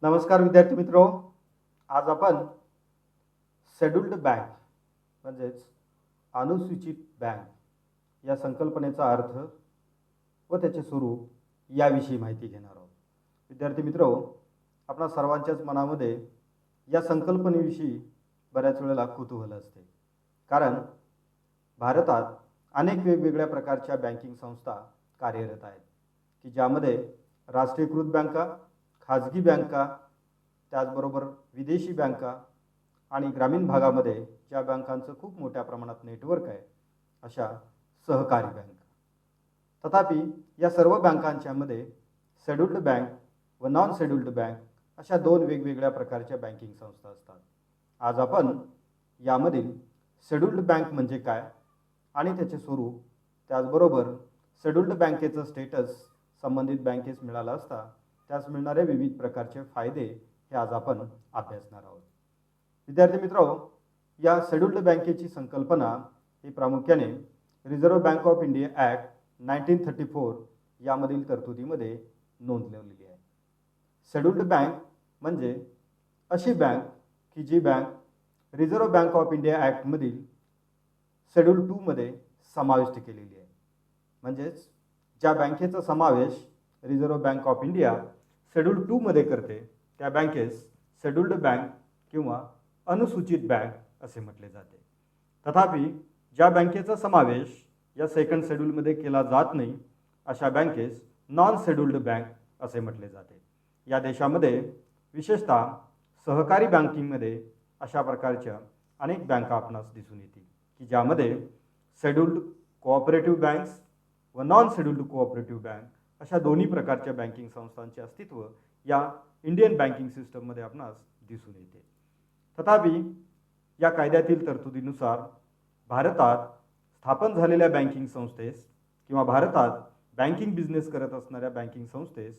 नमस्कार विद्यार्थी मित्रो. आज आपण शेड्यूल्ड बँक म्हणजेच अनुसूचित बँक या संकल्पनेचा अर्थ व त्याचे स्वरूप याविषयी माहिती घेणार आहोत. विद्यार्थी मित्रो, आपणा सर्वांच्याच मनामध्ये या संकल्पनेविषयी बऱ्याच वेळेला कुतूहल असते, कारण भारतात अनेक वेगवेगळ्या प्रकारच्या बँकिंग संस्था कार्यरत आहेत की ज्यामध्ये राष्ट्रीयकृत बँका, खाजगी बँका, त्याचबरोबर विदेशी बँका आणि ग्रामीण भागामध्ये ज्या बँकांचं खूप मोठ्या प्रमाणात नेटवर्क आहे अशा सहकारी बँका. तथापि या सर्व बँकांच्यामध्ये शेड्यूल्ड बँक व नॉन शेड्यूल्ड बँक अशा दोन वेगवेगळ्या प्रकारच्या बँकिंग संस्था असतात. आज आपण यामधील शेड्यूल्ड बँक म्हणजे काय आणि त्याचे स्वरूप, त्याचबरोबर शेड्यूल्ड बँकेचं स्टेटस संबंधित बँकेस मिळाला असता त्यास मिळणारे विविध प्रकारचे फायदे हे आज आपण अभ्यासणार आहोत. विद्यार्थी मित्रो, या शेड्यूल्ड बँकेची संकल्पना ही प्रामुख्याने reserve bank of India act 1934 यामधील तरतुदीमध्ये नोंदवलेली आहे. शेड्यूल्ड बँक म्हणजे अशी बँक की जी bank reserve bank of India ॲक्टमधील शेड्यूल 2 मध्ये समाविष्ट केलेली आहे. म्हणजेच ज्या बँकेचा समावेश reserve bank of India schedule 2 मध्ये करते त्या बँकेस शेड्यूल्ड बँक किंवा अनुसूचित बँक असे म्हटले जाते. तथापि ज्या बँकेचा समावेश या सेकंड शेड्यूलमध्ये केला जात नाही अशा बँकेस नॉन शेड्यूल्ड बँक असे म्हटले जाते. या देशामध्ये विशेषतः सहकारी बँकिंगमध्ये अशा प्रकारच्या अनेक बँका आपणास दिसून येतील की ज्यामध्ये शेड्यूल्ड कोऑपरेटिव्ह बँक्स व नॉन शेड्यूल्ड कोऑपरेटिव्ह बँक अशा दोन्ही प्रकारच्या बँकिंग संस्थांचे अस्तित्व या इंडियन बँकिंग सिस्टममध्ये आपणास दिसून येते. तथापि या कायद्यातील तरतुदीनुसार भारतात स्थापन झालेल्या बँकिंग संस्थेस किंवा भारतात बँकिंग बिझनेस करत असणाऱ्या बँकिंग संस्थेस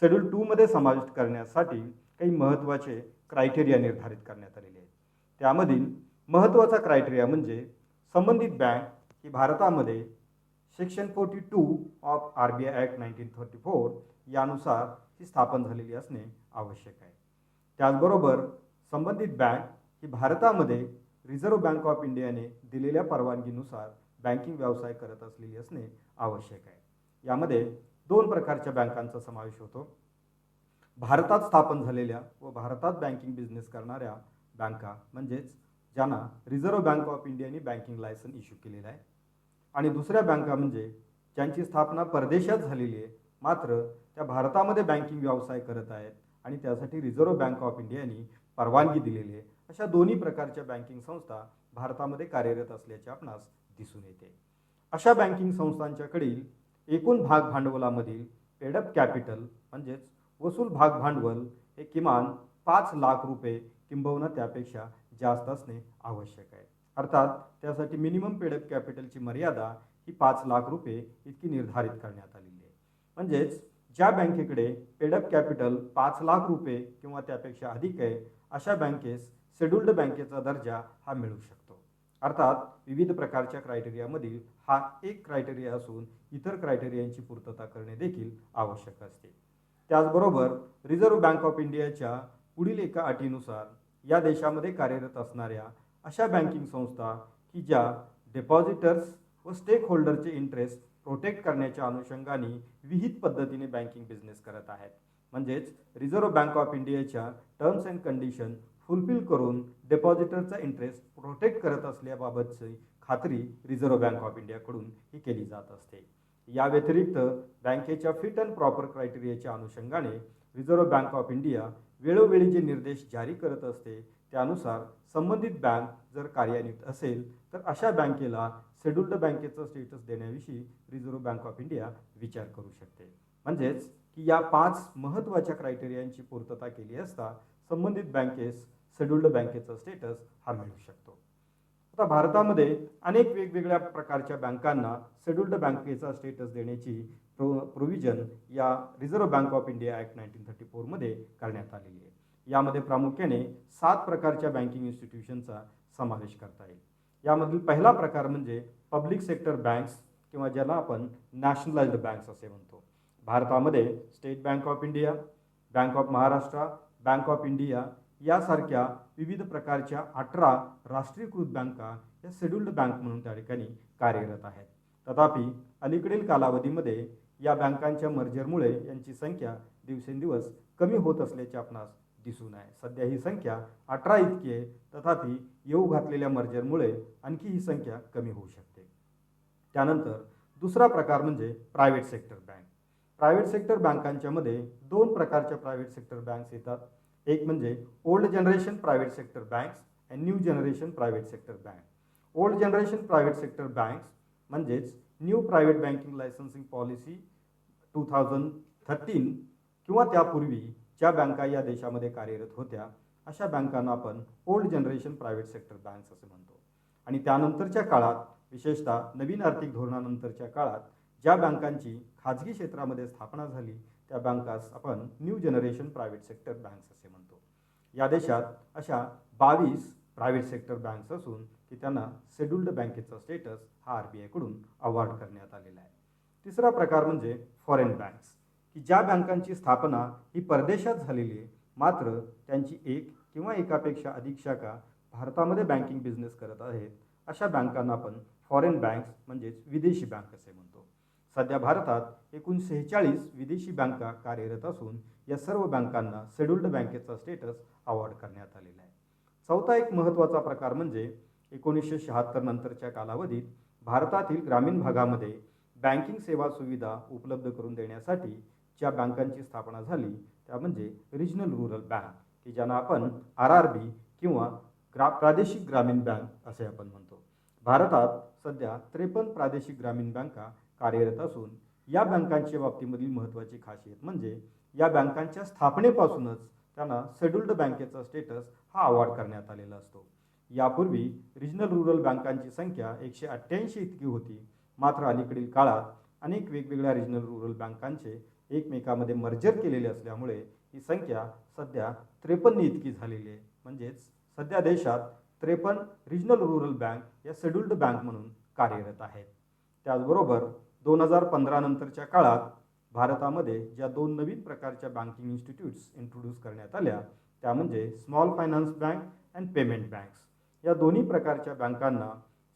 शेड्यूल 2 मध्ये समाविष्ट करण्यासाठी काही महत्त्वाचे क्रायटेरिया निर्धारित करण्यात आलेले आहेत. त्यामधील महत्त्वाचा क्रायटेरिया म्हणजे संबंधित बँक ही भारतामध्ये सेक्शन 42 ऑफ RBI ॲक्ट 1934 यानुसार ही स्थापन झालेली असणे आवश्यक आहे. त्याचबरोबर संबंधित बँक ही भारतामध्ये रिझर्व्ह बँक ऑफ इंडियाने दिलेल्या परवानगीनुसार बँकिंग व्यवसाय करत असलेली असणे आवश्यक आहे. यामध्ये दोन प्रकारच्या बँकांचा समावेश होतो. भारतात स्थापन झालेल्या व भारतात बँकिंग बिझनेस करणाऱ्या बँका म्हणजेच ज्यांना रिझर्व्ह बँक ऑफ इंडियाने बँकिंग लायसन इश्यू केलेलं आहे, आणि दुसऱ्या बँका म्हणजे ज्यांची स्थापना परदेशात झालेली आहे मात्र त्या भारतामध्ये बँकिंग व्यवसाय करत आहेत आणि त्यासाठी रिझर्व्ह बँक ऑफ इंडियाने परवानगी दिलेली आहे. अशा दोन्ही प्रकारच्या बँकिंग संस्था भारतामध्ये कार्यरत असल्याचे आपणास दिसून येते. अशा बँकिंग संस्थांच्याकडील एकूण भाग भांडवलामधील पेडअप कॅपिटल म्हणजेच वसूल भाग भांडवल हे किमान 5 लाख रुपये किंबहुना त्यापेक्षा जास्त असणे आवश्यक आहे. अर्थात त्यासाठी मिनिमम पेडअप कॅपिटलची मर्यादा ही 5 लाख रुपये इतकी निर्धारित करण्यात आलेली आहे. म्हणजेच ज्या बँकेकडे पेडअप कॅपिटल 5 लाख रुपये किंवा त्यापेक्षा अधिक आहे अशा बँकेस शेड्यूल्ड बँकेचा दर्जा हा मिळू शकतो. अर्थात विविध प्रकारच्या क्रायटेरियामधील हा एक क्रायटेरिया असून इतर क्रायटेरियांची पूर्तता करणे देखील आवश्यक असते. त्याचबरोबर रिझर्व्ह बँक ऑफ इंडियाच्या पुढील एका अटीनुसार या देशामध्ये कार्यरत असणाऱ्या अशा बँकिंग संस्था की ज्या डिपॉझिटर्स व स्टेक होल्डरचे इंटरेस्ट प्रोटेक्ट करण्याच्या अनुषंगाने विहित पद्धतीने बँकिंग बिझनेस करत आहेत, म्हणजेच रिझर्व्ह बँक ऑफ इंडियाच्या टर्म्स अँड कंडिशन फुलफिल करून डिपॉझिटरचा इंटरेस्ट प्रोटेक्ट करत असल्याबाबतची खात्री रिझर्व्ह बँक ऑफ इंडियाकडून ही केली जात असते. या व्यतिरिक्त बँकेच्या फिट अँड प्रॉपर क्रायटेरियाच्या अनुषंगाने रिझर्व्ह बँक ऑफ इंडिया वेळोवेळी जे निर्देश जारी करत असते त्यानुसार संबंधित बँक जर कार्यान्वित असेल तर अशा बँकेला शेड्यूल्ड बँकेचं स्टेटस देण्याविषयी रिझर्व्ह बँक ऑफ इंडिया विचार करू शकते. म्हणजेच की या 5 महत्त्वाच्या क्रायटेरियांची पूर्तता केली असता संबंधित बँकेस शेड्यूल्ड बँकेचं स्टेटस हा मिळू शकतो. आता भारतामध्ये अनेक वेगवेगळ्या प्रकारच्या बँकांना शेड्यूल्ड बँकेचा स्टेटस देण्याची प्रोव्हिजन या reserve bank of India act 1934 मध्ये करण्यात आलेली आहे. यामध्ये प्रामुख्याने 7 प्रकारच्या बँकिंग इन्स्टिट्यूशनचा समावेश करता येईल. यामधील पहिला प्रकार म्हणजे पब्लिक सेक्टर बँक्स किंवा ज्याला आपण नॅशनलाइज्ड बँक्स असे म्हणतो. भारतामध्ये state bank of India, bank of Maharashtra, bank of India यासारख्या विविध प्रकारच्या 18 राष्ट्रीयकृत बँका या शेड्युल्ड बँक म्हणून त्या ठिकाणी कार्यरत आहेत. तथापि अलीकडील कालावधीमध्ये या बँकांच्या मर्जरमुळे यांची संख्या दिवसेंदिवस कमी होत असल्याचे आपणास दिसून आहे. सध्या ही संख्या 18 इतकी आहे, तथापि येऊ घातलेल्या मर्जरमुळे आणखी ही संख्या कमी होऊ शकते. त्यानंतर दुसरा प्रकार म्हणजे private sector bank. Private sector बँकांच्या मध्ये दोन प्रकारच्या प्रायव्हेट सेक्टर बँक्स येतात. एक म्हणजे old generation private sector banks and new generation private sector bank. Old generation private sector banks म्हणजेच new private banking licensing policy 2013 किंवा त्यापूर्वी ज्या बँका या देशामध्ये कार्यरत होत्या अशा बँकांना आपण old generation private sector banks असे म्हणतो. आणि त्यानंतरच्या काळात, विशेषतः नवीन आर्थिक धोरणानंतरच्या काळात ज्या बँकांची खाजगी क्षेत्रामध्ये स्थापना झाली त्या बँकास आपण new generation private sector banks असे म्हणतो. या देशात अशा 22 प्रायव्हेट सेक्टर बँक्स असून की त्यांना शेड्युल्ड बँकेचा स्टेटस हा RBI कडून अवॉर्ड करण्यात आलेला आहे. तिसरा प्रकार म्हणजे फॉरेन बँक्स, की ज्या बँकांची स्थापना ही परदेशात झालेली आहे, मात्र त्यांची एक किंवा एकापेक्षा अधिक शाखा भारतामध्ये बँकिंग बिझनेस करत आहेत, अशा बँकांना आपण फॉरेन बँक्स म्हणजेच विदेशी बँक असे म्हणतो. सध्या भारतात एकूण 46 विदेशी बँका कार्यरत असून या सर्व बँकांना शेड्युल्ड बँकेचा स्टेटस अवॉर्ड करण्यात आलेला आहे. चौथा एक महत्त्वाचा प्रकार म्हणजे 1976 नंतरच्या कालावधीत भारतातील ग्रामीण भागामध्ये बँकिंग सेवा सुविधा उपलब्ध करून देण्यासाठी ज्या बँकांची स्थापना झाली त्या म्हणजे रिजनल रूरल बँक, की ज्यांना आपण RRB किंवा प्रादेशिक ग्रामीण बँक असे आपण म्हणतो. भारतात सध्या 53 प्रादेशिक ग्रामीण बँका कार्यरत असून या बँकांच्या बाबतीमधील महत्त्वाची खासियत म्हणजे या बँकांच्या स्थापनेपासूनच त्यांना शेड्युल्ड बँकेचा स्टेटस हा अवॉर्ड करण्यात आलेला असतो. यापूर्वी रिजनल रूरल बँकांची संख्या 188 इतकी होती, मात्र अलीकडील काळात अनेक वेगवेगळ्या रिजनल रूरल बँकांचे एकमेकांमध्ये मर्जर केलेले असल्यामुळे ही संख्या सध्या 53 इतकी झालेली आहे. म्हणजेच सध्या देशात 53 रिजनल रूरल बँक या शेड्युल्ड बँक म्हणून कार्यरत आहेत. त्याचबरोबर 2015 नंतरच्या काळात भारतामध्ये ज्या दोन नवीन प्रकारच्या बँकिंग इन्स्टिट्यूट्स इंट्रोड्यूस करण्यात आल्या त्या म्हणजे small finance bank and payment banks. या दोन्ही प्रकारच्या बँकांना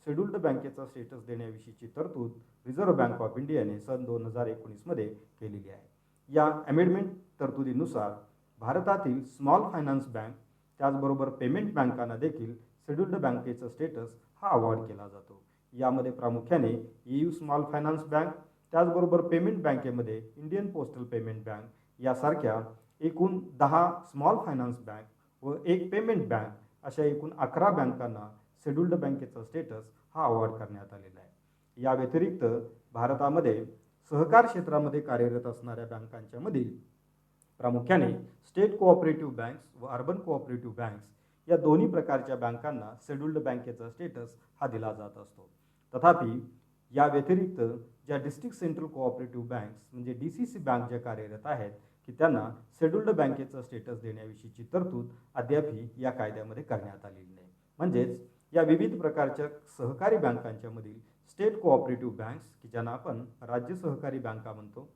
शेड्युल्ड बँकेचा स्टेटस देण्याविषयीची तरतूद रिझर्व्ह बँक ऑफ इंडियाने सन 2019 मध्ये केलेली आहे. या अमेंडमेंट तरतुदीनुसार भारतातील स्मॉल फायनान्स बँक त्याचबरोबर पेमेंट बँकांना देखील शेड्युल्ड बँकेचा स्टेटस हा अवॉर्ड केला जातो. यामध्ये प्रामुख्याने EU स्मॉल फायनान्स बँक, त्याचबरोबर पेमेंट बँकेमध्ये इंडियन पोस्टल पेमेंट बँक यासारख्या एकूण 10 स्मॉल फायनान्स बँक व एक पेमेंट बँक अशा एकूण 11 बँकांना शेड्युल्ड बँकेचा स्टेटस हा अवॉर्ड करण्यात आलेला आहे. या व्यतिरिक्त भारतामध्ये सहकार क्षेत्रामध्ये कार्यरत असणाऱ्या बँकांच्या मधील प्रामुख्याने स्टेट कोऑपरेटिव्ह बँक्स व अर्बन कोऑपरेटिव्ह बँक्स या दोन्ही प्रकारच्या बँकांना शेड्युल्ड बँकेचा स्टेटस हा दिला जात असतो. तथापि या व्यतिरिक्त ज्या डिस्ट्रिक्ट सेंट्रल कोऑपरेटिव्ह बँक्स म्हणजे DCC बँक ज्या कार्यरत आहेत की त्यांना शेड्युल्ड बँकेचा स्टेटस देण्याविषयीची तरतूद अद्यापही या कायद्यामध्ये करण्यात आलेली नाही. म्हणजेच या विविध प्रकारच्या सहकारी बँकांच्या मधील स्टेट कोऑपरेटिव्ह बँक्स की ज्यांना आपण राज्य सहकारी बँका म्हणतो,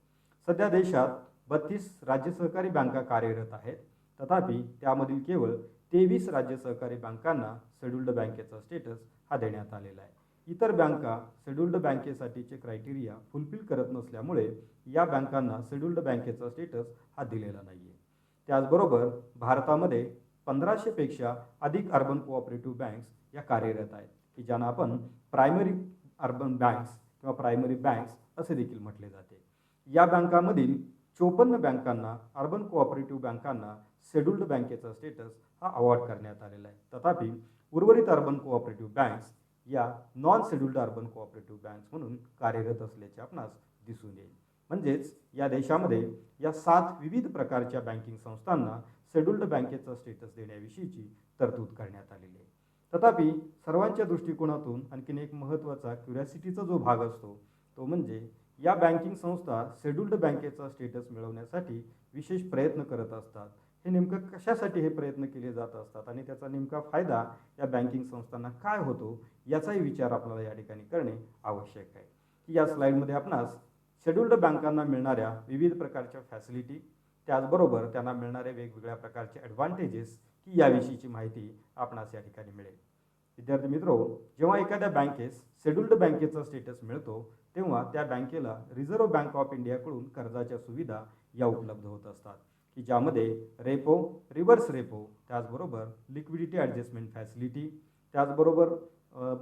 सध्या देशात 32 राज्य सहकारी बँका कार्यरत आहेत. तथापि त्यामधील केवळ 23 राज्य सहकारी बँकांना शेड्युल्ड बँकेचा स्टेटस हा देण्यात आलेला आहे. इतर बँका शेड्युल्ड बँकेसाठीचे क्रायटेरिया फुलफिल करत नसल्यामुळे या बँकांना शेड्युल्ड बँकेचा स्टेटस हा दिलेला नाही आहे. त्याचबरोबर भारतामध्ये 1500 पेक्षा अधिक अर्बन कोऑपरेटिव्ह बँक्स या कार्यरत आहेत की ज्यांना आपण प्रायमरी अर्बन बँक्स किंवा प्रायमरी बँक्स असे देखील म्हटले जाते. या बँकांमधील 54 बँकांना अर्बन कोऑपरेटिव्ह बँकांना शेड्युल्ड बँकेचा स्टेटस हा अवॉर्ड करण्यात आलेला आहे. तथापि उर्वरित अर्बन कोऑपरेटिव्ह बँक्स या non scheduled urban cooperative banks म्हणून कार्यरत असल्याचे आपणास दिसून येईल. म्हणजेच या देशामध्ये या 7 विविध प्रकारच्या बँकिंग संस्थांना शेड्युल्ड बँकेचा स्टेटस देण्याविषयीची तरतूद करण्यात आलेली आहे. तथापि सर्वांच्या दृष्टिकोनातून आणखीन एक महत्त्वाचा क्युरिओसिटीचा जो भाग असतो तो म्हणजे या बँकिंग संस्था शेड्युल्ड बँकेचा स्टेटस मिळवण्यासाठी विशेष प्रयत्न करत असतात. हे नेमकं कशासाठी हे प्रयत्न केले जात असतात आणि त्याचा नेमका फायदा या बँकिंग संस्थांना काय होतो याचाही विचार आपल्याला या ठिकाणी करणे आवश्यक आहे. की या स्लाइडमध्ये आपणास शेड्युल्ड बँकांना मिळणाऱ्या विविध प्रकारच्या फॅसिलिटी त्याचबरोबर त्यांना मिळणारे वेगवेगळ्या प्रकारचे ॲडव्हान्टेजेस की याविषयीची माहिती आपणास या ठिकाणी मिळेल. विद्यार्थी मित्रो, जेव्हा एखाद्या बँकेस शेड्युल्ड बँकेचा स्टेटस मिळतो तेव्हा त्या बँकेला रिझर्व्ह बँक ऑफ इंडियाकडून कर्जाच्या सुविधा या उपलब्ध होत असतात, की ज्यामध्ये रेपो, रिव्हर्स रेपो, त्याचबरोबर लिक्विडिटी ॲडजस्टमेंट फॅसिलिटी, त्याचबरोबर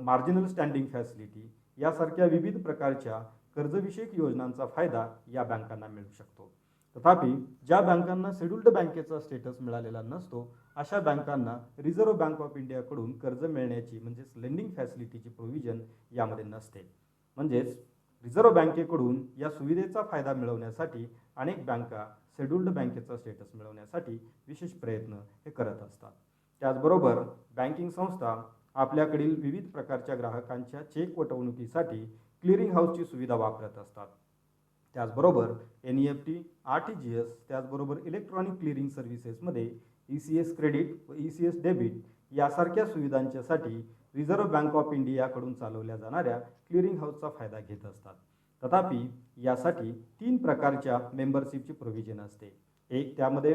मार्जिनल स्टँडिंग फॅसिलिटी यासारख्या विविध प्रकारच्या कर्जविषयक योजनांचा फायदा या बँकांना मिळू शकतो. तथापि ज्या बँकांना शेड्युल्ड बँकेचा स्टेटस मिळालेला नसतो अशा बँकांना रिझर्व्ह बँक ऑफ इंडियाकडून कर्ज मिळण्याची म्हणजेच लेंडिंग फॅसिलिटीची प्रोव्हिजन यामध्ये नसते. म्हणजेच रिझर्व्ह बँकेकडून या सुविधेचा फायदा मिळवण्यासाठी अनेक बँका शेड्युल्ड बँकेचा स्टेटस मिळवण्यासाठी विशेष प्रयत्न हे करत असतात. त्याचबरोबर बँकिंग संस्था आपल्याकडील विविध प्रकारच्या ग्राहकांच्या चेक वटवणुकीसाठी क्लिअरिंग हाऊसची सुविधा वापरत असतात. त्याचबरोबर NEFT, RTGS, त्याचबरोबर इलेक्ट्रॉनिक क्लिअरिंग सर्व्हिसेसमध्ये ECS क्रेडिट व ECS डेबिट यासारख्या सुविधांच्यासाठी रिझर्व्ह बँक ऑफ इंडियाकडून चालवल्या जाणाऱ्या क्लिअरिंग हाऊसचा फायदा घेत असतात. तथापि यासाठी 3 प्रकारच्या मेंबरशिपची प्रोव्हिजन असते. एक त्यामध्ये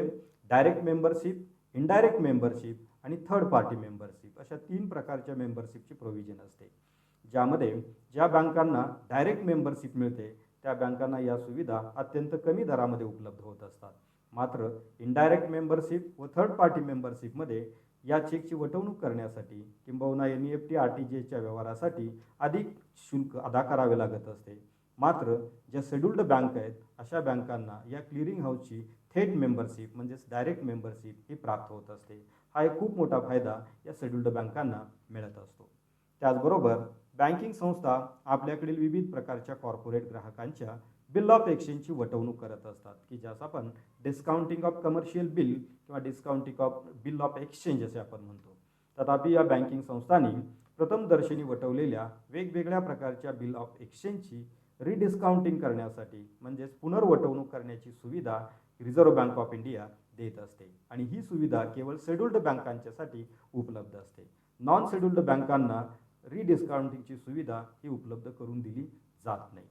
डायरेक्ट मेंबरशिप, इनडायरेक्ट मेंबरशिप आणि थर्ड पार्टी मेंबरशिप अशा 3 प्रकारच्या मेंबरशिपची प्रोव्हिजन असते. ज्यामध्ये ज्या बँकांना डायरेक्ट मेंबरशिप मिळते त्या बँकांना या सुविधा अत्यंत कमी दरामध्ये उपलब्ध होत असतात. मात्र इनडायरेक्ट मेंबरशिप व थर्ड पार्टी मेंबरशिपमध्ये या चेकची वटवणूक करण्यासाठी किंबहुना NEFT, RTGSच्या व्यवहारासाठी अधिक शुल्क अदा करावे लागत असते. मात्र ज्या शेड्युल्ड बँक आहेत अशा बँकांना या क्लिअरिंग हाऊसची थेट मेंबरशिप म्हणजेच डायरेक्ट मेंबरशिप ही प्राप्त होत असते. हा एक खूप मोठा फायदा या शेड्युल्ड बँकांना मिळत असतो. त्याचबरोबर बँकिंग संस्था आपल्याकडील विविध प्रकारच्या कॉर्पोरेट ग्राहकांच्या बिल ऑफ एक्सचेंजची वटवणूक करत असतात, की ज्यास आपण डिस्काउंटिंग ऑफ कमर्शियल बिल किंवा discounting of bill of exchange असे आपण म्हणतो. तथापि या बँकिंग संस्थांनी प्रथमदर्शनी वटवलेल्या वेगवेगळ्या प्रकारच्या बिल ऑफ एक्सचेंजची रिडिस्काउंटिंग करण्यासाठी म्हणजेच पुनर्वटवणूक करण्याची सुविधा रिझर्व्ह बँक ऑफ इंडिया देत असते आणि ही सुविधा केवळ शेड्युल्ड बँकांच्यासाठी उपलब्ध असते. नॉन शेड्युल्ड बँकांना रिडिस्काउंटिंगची सुविधा ही उपलब्ध करून दिली जात नाही.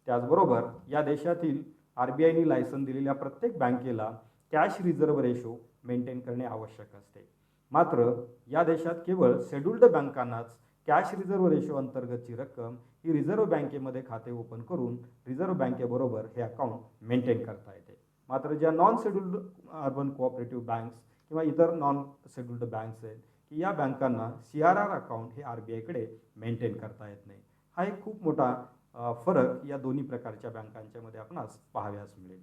त्याचबरोबर या देशातील RBIने लायसन दिलेल्या प्रत्येक बँकेला कॅश रिझर्व्ह रेशो मेंटेन करणे आवश्यक असते. मात्र या देशात केवळ शेड्युल्ड बँकांनाच कॅश रिझर्व्ह रेशो अंतर्गतची रक्कम ही रिझर्व्ह बँकेमध्ये खाते ओपन करून रिझर्व्ह बँकेबरोबर हे अकाउंट मेंटेन करता येते. मात्र ज्या non scheduled urban cooperative banks किंवा इतर नॉन शेड्युल्ड बँक्स आहेत की या बँकांना CRR अकाउंट हे RBIकडे मेंटेन करता येत नाही. हा एक खूप मोठा फरक या दोन्ही प्रकारच्या बँकांच्या मध्ये आपणास पाहाव्यास मिळेल.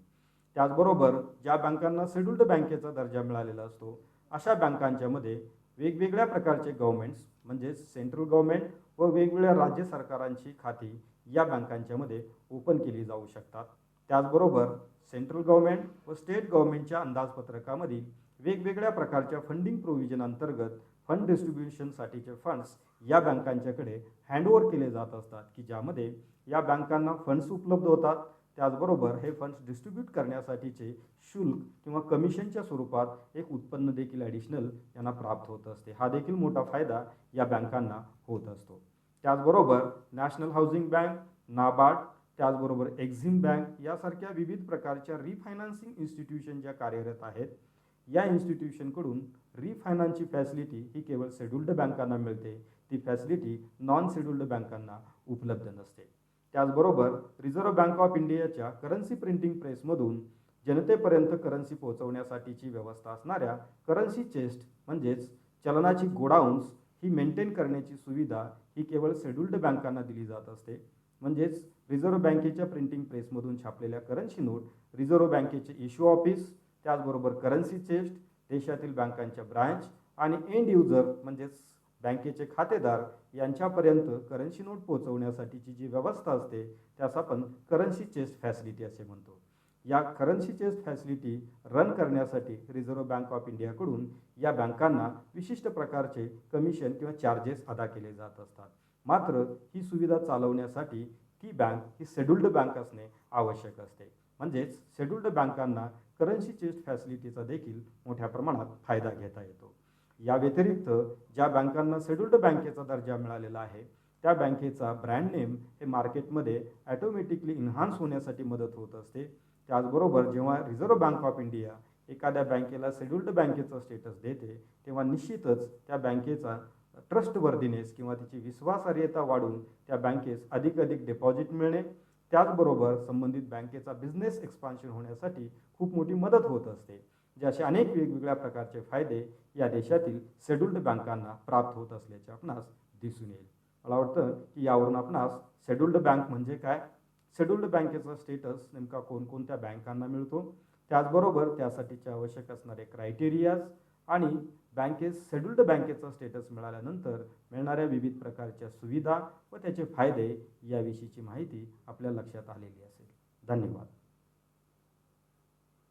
त्याचबरोबर ज्या बँकांना शेड्युल्ड बँकेचा दर्जा मिळालेला असतो अशा बँकांच्या मध्ये वेगवेगळ्या प्रकारचे गव्हर्नमेंट्स म्हणजेच सेंट्रल गव्हर्नमेंट व वेगवेगळ्या राज्य सरकारांची खाती या बँकांच्या मध्ये ओपन केली जाऊ शकतात. त्याचबरोबर सेंट्रल गव्हर्नमेंट व स्टेट गव्हर्नमेंटच्या अंदाजपत्रकामधील वेगवेगळ्या प्रकारच्या फंडिंग प्रोव्हिजन अंतर्गत फंड डिस्ट्रीब्युशनसाठीचे फंड्स या बँकांच्याकडे हँडओव्हर केले जात असतात, की ज्यामध्ये या बँकांना फंड्स उपलब्ध होतात. त्याचबरोबर हे फंड्स डिस्ट्रीब्यूट करण्यासाठीचे शुल्क किंवा कमिशनच्या स्वरूपात एक उत्पन्न देखील ॲडिशनल यांना प्राप्त होत असते. हा देखील मोठा फायदा या बँकांना होत असतो. त्याचबरोबर नॅशनल हाऊसिंग बँक, नाबार्ड, त्याचबरोबर एक्झिम बँक यासारख्या विविध प्रकारच्या रिफायनान्सिंग इन्स्टिट्यूशन ज्या कार्यरत आहेत या इन्स्टिट्यूशनकडून रिफायनान्सची फॅसिलिटी ही केवळ शेड्युल्ड बँकांना मिळते. ती फॅसिलिटी नॉन शेड्युल्ड बँकांना उपलब्ध नसते. त्याचबरोबर रिझर्व्ह बँक ऑफ इंडियाच्या करन्सी प्रिंटिंग प्रेसमधून जनतेपर्यंत करन्सी पोहोचवण्यासाठीची व्यवस्था असणाऱ्या करन्सी चेस्ट म्हणजेच चलनाची गोडाऊन्स ही मेंटेन करण्याची सुविधा ही केवळ शेड्युल्ड बँकांना दिली जात असते. म्हणजेच रिझर्व्ह बँकेच्या प्रिंटिंग प्रेसमधून छापलेल्या करन्सी नोट रिझर्व्ह बँकेचे इश्यू ऑफिस, त्याचबरोबर करन्सी चेस्ट, देशातील बँकांच्या ब्रांच आणि एंड युजर म्हणजेच बँकेचे खातेदार यांच्यापर्यंत करन्सी नोट पोहोचवण्यासाठीची जी व्यवस्था असते त्यास आपण करन्सी चेस्ट फॅसिलिटी असे म्हणतो. या करन्सी चेस्ट फॅसिलिटी रन करण्यासाठी रिझर्व्ह बँक ऑफ इंडियाकडून या बँकांना विशिष्ट प्रकारचे कमिशन किंवा चार्जेस अदा केले जात असतात. मात्र ही सुविधा चालवण्यासाठी ती बँक ही शेड्युल्ड बँक असणे आवश्यक असते. म्हणजेच शेड्युल्ड बँकांना करन्सी चेस्ट फॅसिलिटीचा देखील मोठ्या प्रमाणात फायदा घेता येतो. या व्यतिरिक्त ज्या बँकांना शेड्युल्ड बँकेचा दर्जा मिळालेला आहे त्या बँकेचा ब्रँड नेम हे मार्केटमध्ये ॲटोमॅटिकली इन्हान्स होण्यासाठी मदत होत असते. त्याचबरोबर जेव्हा रिझर्व्ह बँक ऑफ इंडिया एखाद्या बँकेला शेड्युल्ड बँकेचं स्टेटस देते तेव्हा निश्चितच त्या बँकेचा ट्रस्टवर्दीनेस किंवा तिची विश्वासार्हता वाढून त्या बँकेस अधिक डिपॉझिट मिळणे, त्याचबरोबर संबंधित बँकेचा बिझनेस एक्सपान्शन होण्यासाठी खूप मोठी मदत होत असते. जे असे अनेक वेगवेगळ्या प्रकारचे फायदे या देशातील शेड्युल्ड बँकांना प्राप्त होत असल्याचे आपणास दिसून येईल. मला वाटतं की यावरून आपणास शेड्युल्ड बँक म्हणजे काय, शेड्युल्ड बँकेचा स्टेटस नेमका कोणकोणत्या बँकांना मिळतो, त्याचबरोबर त्यासाठीचे आवश्यक असणारे क्रायटेरियाज आणि बँकेस शेड्युल्ड बँकेचा स्टेटस मिळाल्यानंतर मिळणाऱ्या विविध प्रकारच्या सुविधा व त्याचे फायदे याविषयीची माहिती आपल्या लक्षात आलेली असेल. धन्यवाद.